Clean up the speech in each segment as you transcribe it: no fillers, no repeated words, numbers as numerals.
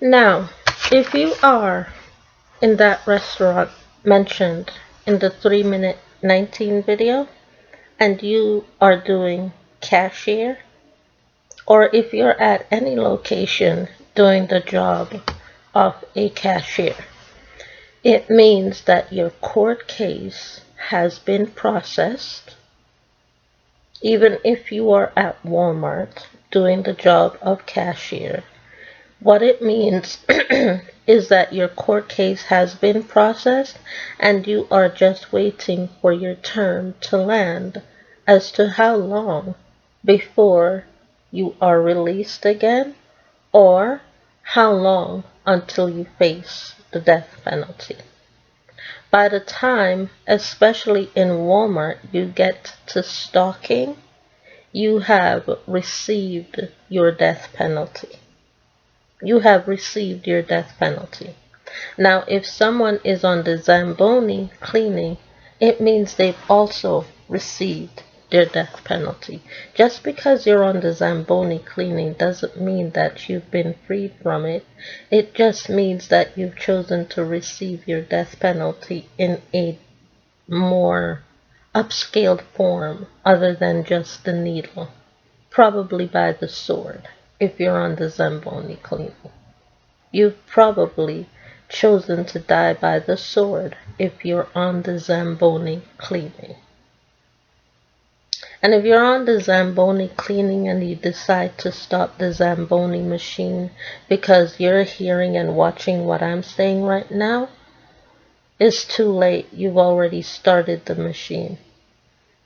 Now, if you are in that restaurant mentioned in the 3-minute 19 video and you are doing cashier, or if you're at any location doing the job of a cashier, it means that your court case has been processed. Even if you are at Walmart doing the job of cashier, what it means is that your court case has been processed and you are just waiting for your term to land as to how long before you are released again, or how long until you face the death penalty. By the time, especially in Walmart, you get to stalking, you have received your death penalty. You have received your death penalty. Now, if someone is on the Zamboni cleaning, it means they've also received their death penalty. Just because you're on the Zamboni cleaning doesn't mean that you've been freed from it. It just means that you've chosen to receive your death penalty in a more upscaled form other than just the needle, probably by the sword if you're on the Zamboni cleaning. You've probably chosen to die by the sword if you're on the Zamboni cleaning. And if you're on the Zamboni cleaning and you decide to stop the Zamboni machine because you're hearing and watching what I'm saying right now, it's too late. You've already started the machine.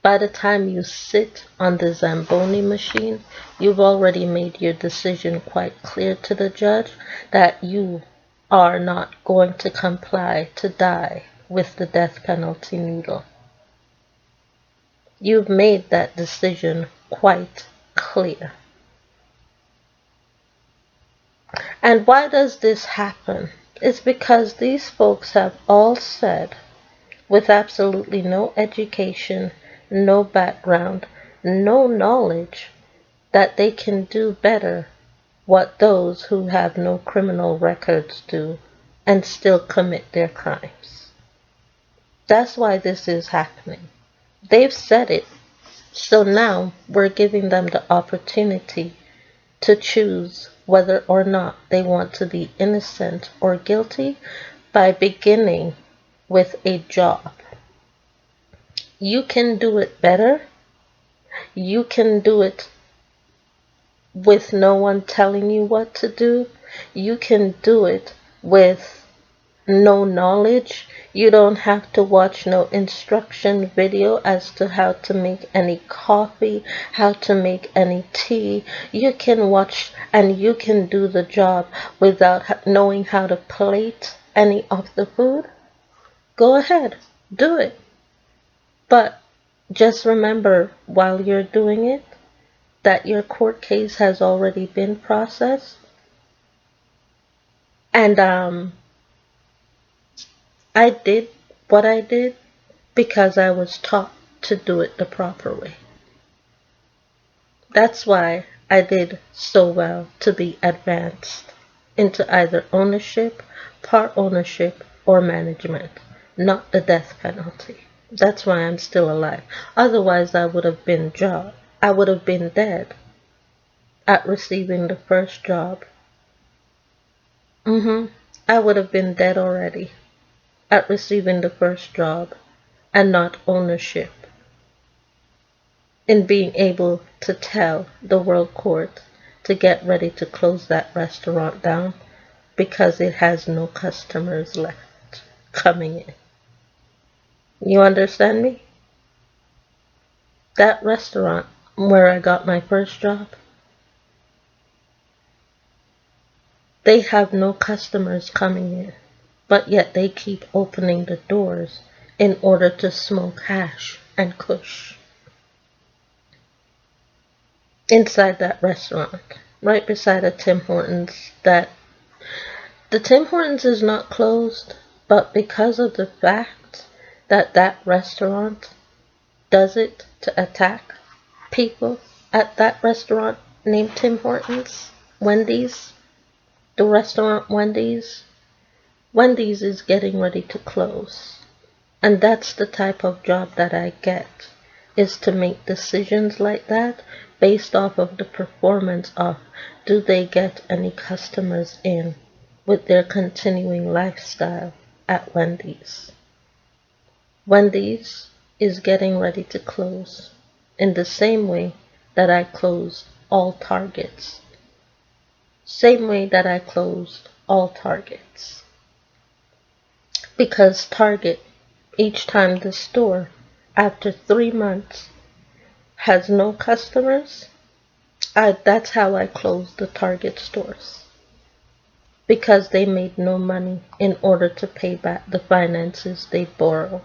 By the time you sit on the Zamboni machine, you've already made your decision quite clear to the judge that you are not going to comply to die with the death penalty needle. You've made that decision quite clear. And why does this happen? It's because these folks have all said, with absolutely no education, no background, no knowledge, that they can do better what those who have no criminal records do and still commit their crimes. That's why this is happening. They've said it, so now we're giving them the opportunity to choose whether or not they want to be innocent or guilty by beginning with a job. You can do it better. You can do it with no one telling you what to do. You can do it with no knowledge. You don't have to watch no instruction video as to how to make any coffee, how to make any tea. You can watch and you can do the job without knowing how to plate any of the food. Go ahead, do it. But just remember while you're doing it that your court case has already been processed. And I did what I did because I was taught to do it the proper way. That's why I did so well to be advanced into either ownership, part ownership, or management, not the death penalty. That's why I'm still alive. Otherwise, I would have been dead at receiving the first job. I would have been dead already at receiving the first job and not ownership in being able to tell the World Court to get ready to close that restaurant down because it has no customers left coming in. You understand me? That restaurant where I got my first job, they have no customers coming in, but yet they keep opening the doors in order to smoke hash and kush inside that restaurant, right beside a Tim Hortons. That the Tim Hortons is not closed, but because of the fact that that restaurant does it to attack people at that restaurant named Tim Hortons, Wendy's, The restaurant Wendy's is getting ready to close. And that's the type of job that I get, is to make decisions like that based off of the performance of, do they get any customers in with their continuing lifestyle at Wendy's. Wendy's is getting ready to close in the same way that I closed all Targets. Same way that I closed all Targets. Because Target, each time the store, after 3 months, has no customers, that's how I closed the Target stores. Because they made no money in order to pay back the finances they borrowed.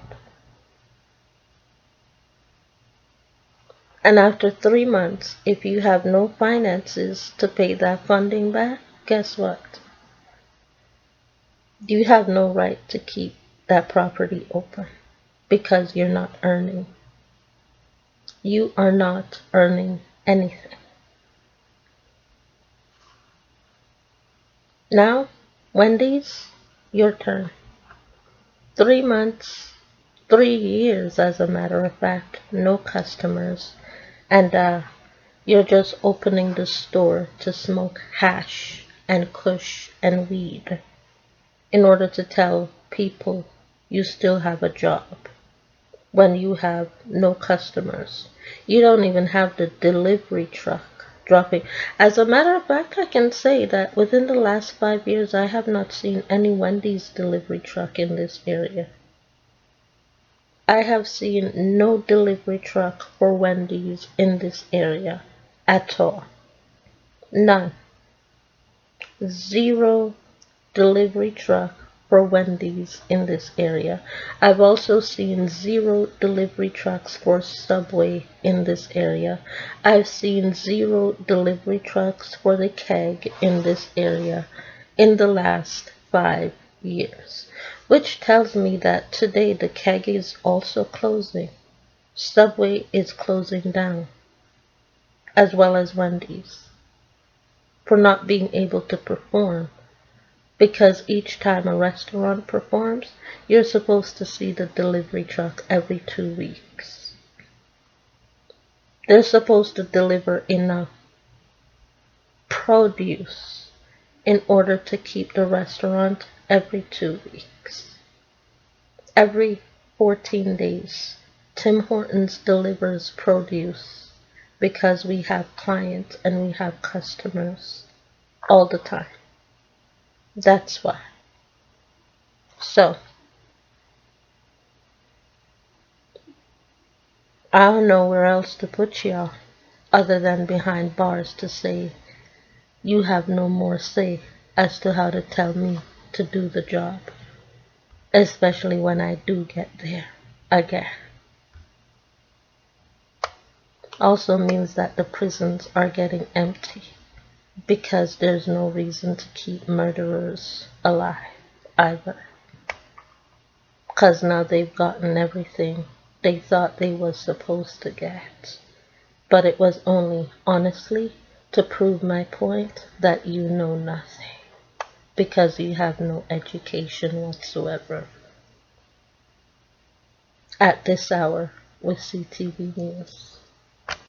And after 3 months, if you have no finances to pay that funding back, guess what? You have no right to keep that property open because you're not earning. You are not earning anything. Now, Wendy's, your turn. 3 months, 3 years as a matter of fact, no customers. And you're just opening the store to smoke hash and kush and weed in order to tell people you still have a job when you have no customers. You don't even have the delivery truck dropping. As a matter of fact, I can say that within the last 5 years, I have not seen any Wendy's delivery truck in this area. I have seen no delivery truck for Wendy's in this area at all. None. Zero delivery truck for Wendy's in this area. I've also seen zero delivery trucks for Subway in this area. I've seen zero delivery trucks for the Keg in this area in the last 5 years. Which tells me that today the Keg is also closing. Subway is closing down, as well as Wendy's, for not being able to perform. Because each time a restaurant performs, you're supposed to see the delivery truck every 2 weeks. They're supposed to deliver enough produce in order to keep the restaurant every 2 weeks. Every 14 days, Tim Hortons delivers produce because we have clients and we have customers all the time. That's why. So, I don't know where else to put y'all other than behind bars to say you have no more say as to how to tell me to do the job. Especially when I do get there again. Also means that the prisons are getting empty because there's no reason to keep murderers alive either. Because now they've gotten everything they thought they were supposed to get. But it was only, honestly, to prove my point that you know nothing. Because you have no education whatsoever. At this hour with CTV News.